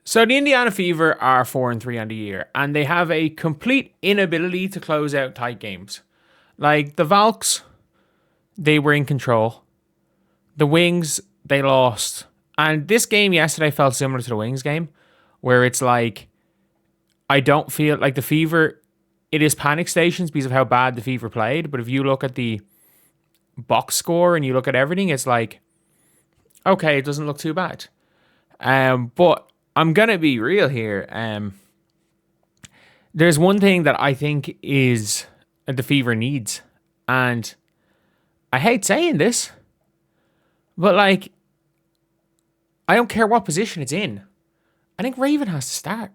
So the Indiana Fever are 4-3 on the year, and they have a complete inability to close out tight games. Like the Valks, they were in control. The Wings, they lost. And this game yesterday felt similar to the Wings game, where it's like, I don't feel like the Fever, it is panic stations because of how bad the Fever played. But if you look at the box score and you look at everything, it's like, okay, it doesn't look too bad. But I'm going to be real here. There's one thing that I think is the Fever needs. And I hate saying this, but like, I don't care what position it's in. I think Raven has to start.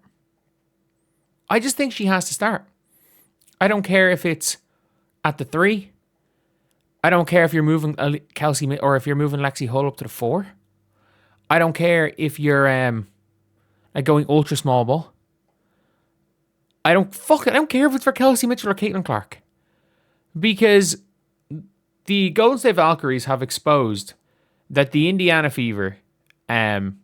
I just think she has to start. I don't care if it's at the 3. I don't care if you're moving Kelsey or if you're moving Lexi Hull up to the 4. I don't care if you're like going ultra small ball. I don't care if it's for Kelsey Mitchell or Caitlin Clark. Because the Golden State Valkyries have exposed that the Indiana Fever, and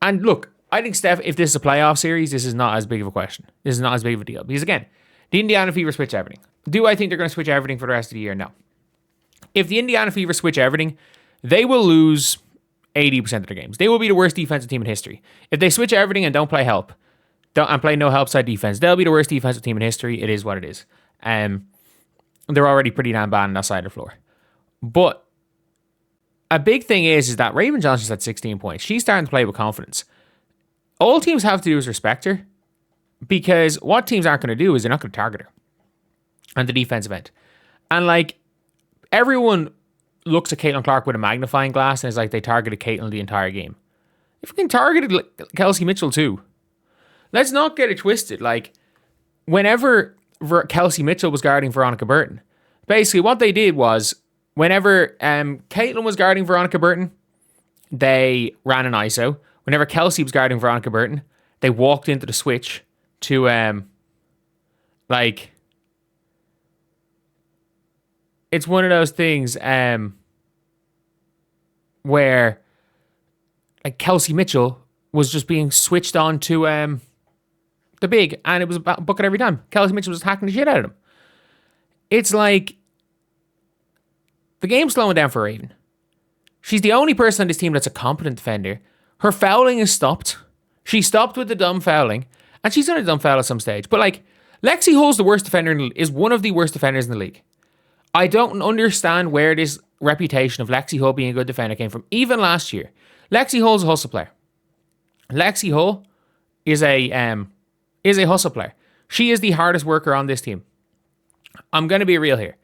look, I think Steph, if this is a playoff series, this is not as big of a question. This is not as big of a deal. Because again, the Indiana Fever switch everything. Do I think they're going to switch everything for the rest of the year? No. If the Indiana Fever switch everything, they will lose 80% of their games. They will be the worst defensive team in history. If they switch everything and don't play help, and play no help side defense, they'll be the worst defensive team in history. It is what it is. They're already pretty damn bad on that side of the floor. But a big thing is that Raven Johnson's at 16 points. She's starting to play with confidence. All teams have to do is respect her, because what teams aren't going to do is they're not going to target her on the defensive end. And like, everyone looks at Caitlin Clark with a magnifying glass and it's like they targeted Caitlin the entire game. They fucking targeted Kelsey Mitchell too. Let's not get it twisted. Like, whenever Kelsey Mitchell was guarding Veronica Burton, basically what they did was, whenever Caitlin was guarding Veronica Burton, they ran an ISO. Whenever Kelsey was guarding Veronica Burton, they walked into the switch to, like, it's one of those things where, like, Kelsey Mitchell was just being switched on to the big, and it was a bucket every time. Kelsey Mitchell was hacking the shit out of him. It's like, the game's slowing down for Raven. She's the only person on this team that's a competent defender. Her fouling is stopped. She stopped with the dumb fouling, and she's done a dumb foul at some stage. But like, Lexi Hull's the worst defender is one of the worst defenders in the league. I don't understand where this reputation of Lexi Hull being a good defender came from. Even last year, Lexi Hull's a hustle player. Lexi Hull is a hustle player. She is the hardest worker on this team. I'm going to be real here.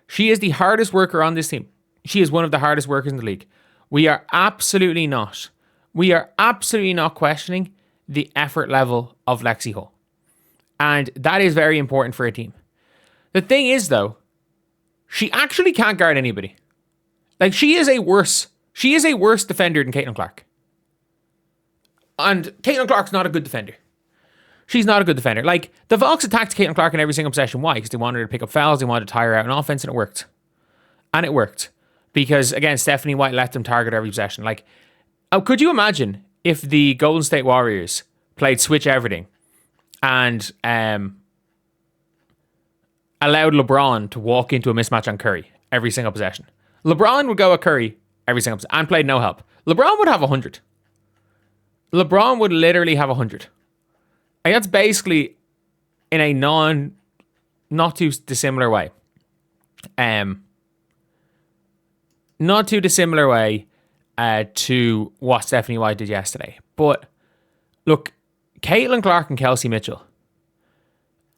She is the hardest worker on this team. She is one of the hardest workers in the league. We are absolutely not questioning the effort level of Lexi Hull. And that is very important for a team. The thing is, though, she actually can't guard anybody. Like, she is a worse defender than Caitlin Clark. And Caitlin Clark's not a good defender. She's not a good defender. Like, the Valks attacked Caitlin Clark in every single possession. Why? Because they wanted her to pick up fouls. They wanted to tire her out in offense, and it worked. And it worked. Because, again, Stephanie White let them target every possession. Like, could you imagine if the Golden State Warriors played switch everything and allowed LeBron to walk into a mismatch on Curry every single possession? LeBron would go at Curry every single possession and played no help. LeBron would have 100. LeBron would literally have 100. And that's basically in a not too dissimilar way. Not too dissimilar way to what Stephanie White did yesterday. But look, Caitlin Clark and Kelsey Mitchell,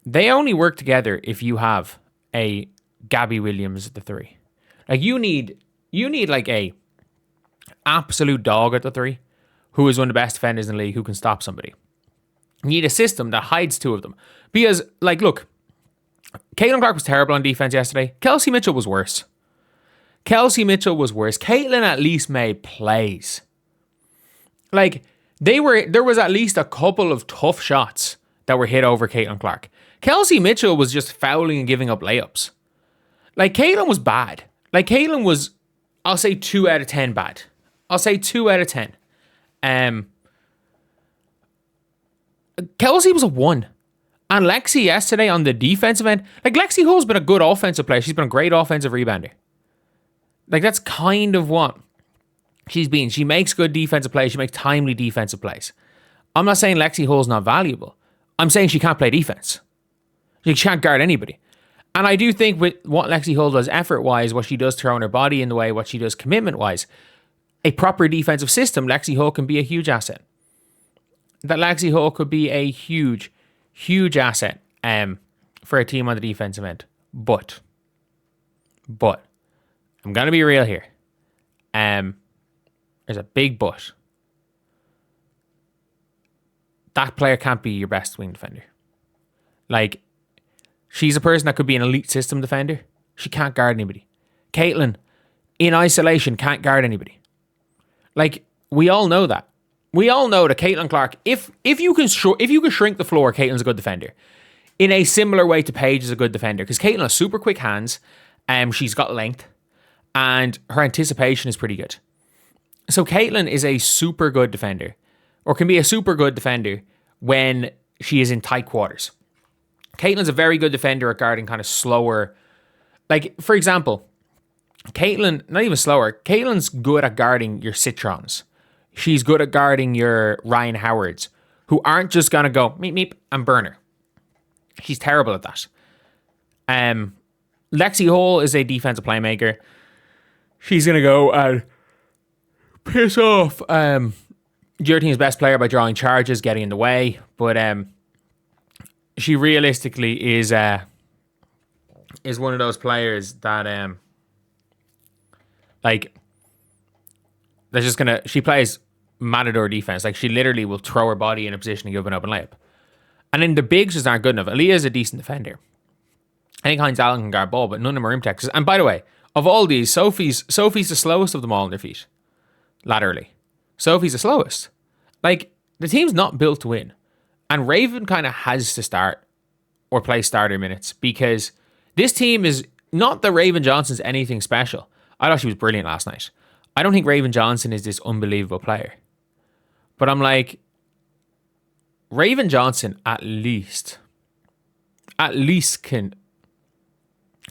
they only work together if you have a Gabby Williams at the 3. Like, you need like a absolute dog at the 3 who is one of the best defenders in the league who can stop somebody. You need a system that hides two of them. Because, like, look, Caitlin Clark was terrible on defense yesterday. Kelsey Mitchell was worse. Caitlin at least made plays. Like, there was at least a couple of tough shots that were hit over Caitlin Clark. Kelsey Mitchell was just fouling and giving up layups. Like, Caitlin was bad. Like, Caitlin was, I'll say 2 out of 10 bad. I'll say 2 out of 10. Kelsey was a 1. And Lexi yesterday on the defensive end, like Lexi Hull's been a good offensive player. She's been a great offensive rebounder. Like that's kind of what she's been. She makes good defensive plays. She makes timely defensive plays. I'm not saying Lexi Hull's not valuable. I'm saying she can't play defense. She can't guard anybody. And I do think with what Lexi Hull does effort-wise, what she does throwing her body in the way, what she does commitment-wise, a proper defensive system, Lexi Hull can be a huge asset. That Lexi Hull could be a huge, huge asset for a team on the defensive end. But, I'm going to be real here. There's a big but. That player can't be your best wing defender. Like, she's a person that could be an elite system defender. She can't guard anybody. Caitlin, in isolation, can't guard anybody. Like, we all know that. We all know that Caitlin Clark, if you can shrink the floor, Caitlin's a good defender. In a similar way to Paige is a good defender. Because Caitlin has super quick hands. She's got length. And her anticipation is pretty good. So Caitlin is a super good defender. Or can be a super good defender when she is in tight quarters. Caitlin's a very good defender at guarding kind of slower. Like, for example, Caitlin, not even slower, Caitlin's good at guarding your Citrons. She's good at guarding your Ryan Howards, who aren't just going to go meep, meep, and burn her. She's terrible at that. Lexi Hull is a defensive playmaker. She's going to go and piss off the other team's best player by drawing charges, getting in the way. But she realistically is one of those players that like they're just gonna. She plays matador defense. Like she literally will throw her body in a position to give an open layup. And then the bigs just aren't good enough. Aaliyah is a decent defender. I think Hines Allen can guard ball, but none of them are rim protectors. And by the way, of all these, Sophie's the slowest of them all on their feet. Laterally. Sophie's the slowest. Like, the team's not built to win. And Raven kind of has to start or play starter minutes because this team is not that Raven Johnson's anything special. I thought she was brilliant last night. I don't think Raven Johnson is this unbelievable player. But I'm like, Raven Johnson at least can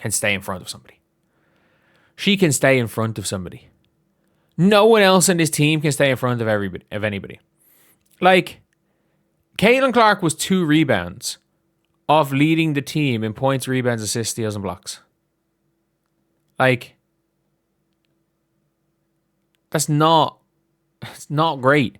stay in front of somebody. She can stay in front of somebody. No one else in this team can stay in front of anybody. Like, Caitlin Clark was 2 rebounds off leading the team in points, rebounds, assists, steals, and blocks. Like, it's not great.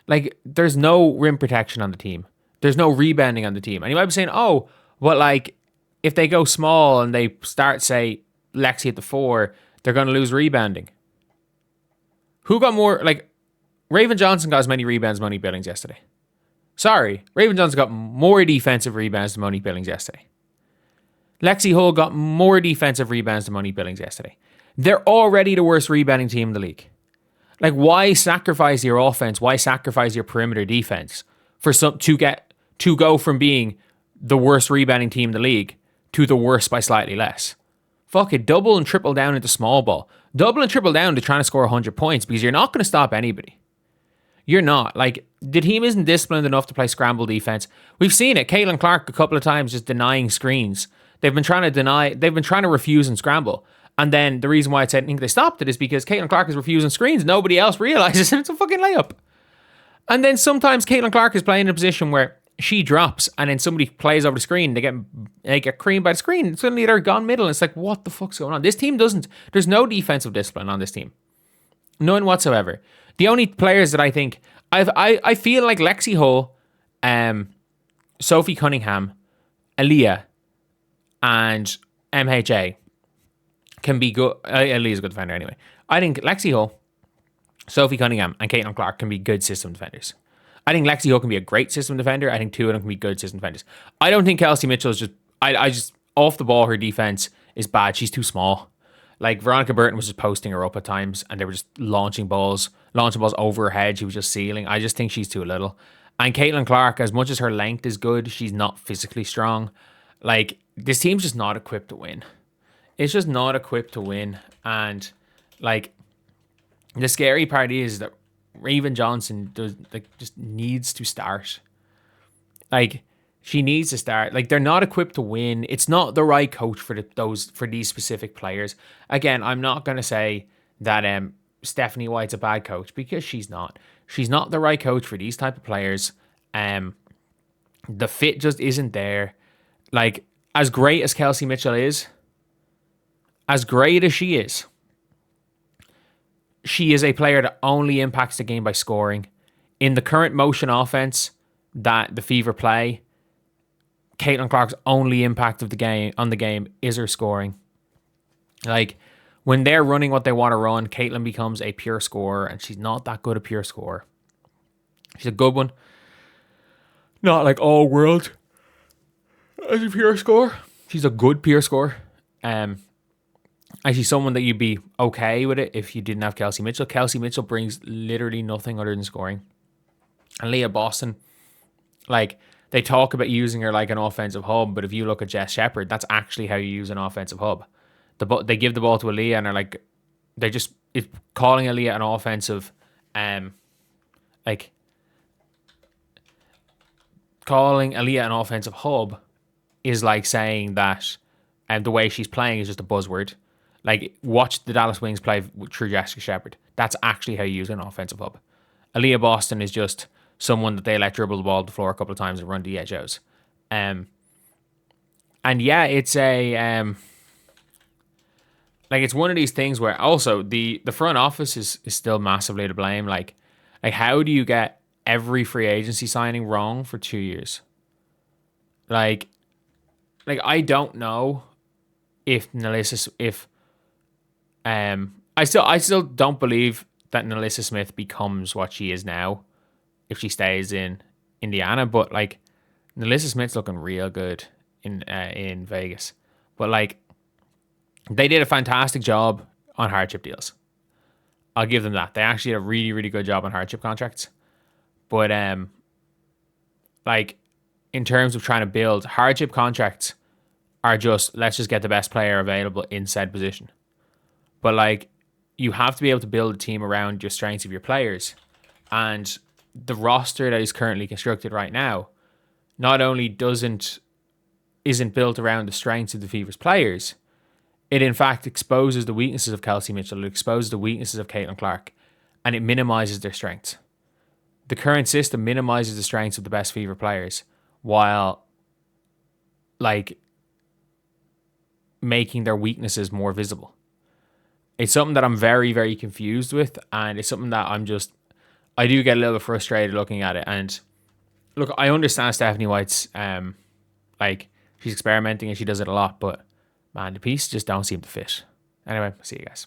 Like, there's no rim protection on the team. There's no rebounding on the team. And you might be saying, oh, well, like, if they go small and they start, say, Lexi at the 4, they're going to lose rebounding. Who got more, like, Raven Johnson got as many rebounds as Monique Billings yesterday. Sorry, Raven Johnson got more defensive rebounds than Monique Billings yesterday. Lexi Hull got more defensive rebounds than Monique Billings yesterday. They're already the worst rebounding team in the league. Like, why sacrifice your offense? Why sacrifice your perimeter defense to go from being the worst rebounding team in the league to the worst by slightly less? Fuck it, double and triple down into small ball. Double and triple down to trying to score 100 points because you're not going to stop anybody. You're not. Like, the team isn't disciplined enough to play scramble defense. We've seen it. Caitlin Clark a couple of times just denying screens. They've been trying to refuse and scramble. And then the reason why I think they stopped it is because Caitlin Clark is refusing screens. Nobody else realizes it's a fucking layup. And then sometimes Caitlin Clark is playing in a position where she drops and then somebody plays over the screen. They get creamed by the screen. And suddenly they're gone middle. And it's like, what the fuck's going on? This team there's no defensive discipline on this team. None whatsoever. The only players that I think, I feel like Lexi Hull, Sophie Cunningham, Aaliyah, and MHA can be good. Aaliyah's a good defender anyway. I think Lexi Hull, Sophie Cunningham, and Caitlin Clark can be good system defenders. I think Lexi Hull can be a great system defender. I think 2 of them can be good system defenders. I don't think Kelsey Mitchell is just, I just, off the ball, her defense is bad. She's too small. Like, Veronica Burton was just posting her up at times and they were just launching balls over her head. She was just sealing. I just think she's too little. And Caitlin Clark, as much as her length is good, she's not physically strong. Like, this team's just not equipped to win. It's just not equipped to win. And, like, the scary part is that Raven Johnson just needs to start. Like, she needs to start. Like, they're not equipped to win. It's not the right coach for these specific players. Again, I'm not gonna say that Stephanie White's a bad coach, because she's not. She's not the right coach for these type of players. The fit just isn't there. Like, as great as Kelsey Mitchell is, as great as she is a player that only impacts the game by scoring. In the current motion offense that the Fever play, Caitlin Clark's only impact of the game is her scoring. Like, when they're running what they want to run, Caitlin becomes a pure scorer, and she's not that good a pure scorer. She's a good one. Not like all world as a pure scorer. She's a good pure scorer. And she's someone that you'd be okay with it if you didn't have Kelsey Mitchell. Kelsey Mitchell brings literally nothing other than scoring. And Leah Boston, like, they talk about using her like an offensive hub, but if you look at Jess Shepherd, that's actually how you use an offensive hub. They give the ball to Aaliyah, and it's calling Aaliyah an offensive, calling Aaliyah an offensive hub is like saying that the way she's playing is just a buzzword. Like, watch the Dallas Wings play through Jessica Shepherd. That's actually how you use an offensive hub. Aaliyah Boston is just someone that they let dribble the ball to the floor a couple of times and run DHOs. And yeah, it's it's one of these things where also the front office is still massively to blame. Like how do you get every free agency signing wrong for 2 years? Like I don't know if I still don't believe that NaLyssa Smith becomes what she is now if she stays in Indiana, but like NaLyssa Smith's looking real good in Vegas. But like, they did a fantastic job on hardship deals. I'll give them that. They actually did a really, really good job on hardship contracts. But like, in terms of trying to build, hardship contracts are just, let's just get the best player available in said position. But like, you have to be able to build a team around your strengths of your players. And the roster that is currently constructed right now not only isn't built around the strengths of the Fever's players, it in fact exposes the weaknesses of Kelsey Mitchell, it exposes the weaknesses of Caitlin Clark, and it minimizes their strengths. The current system minimizes the strengths of the best Fever players while like making their weaknesses more visible. It's something that I'm very, very confused with, and it's something that I do get a little bit frustrated looking at it. And look, I understand Stephanie White's she's experimenting and she does it a lot, but man, the pieces just don't seem to fit. Anyway, see you guys.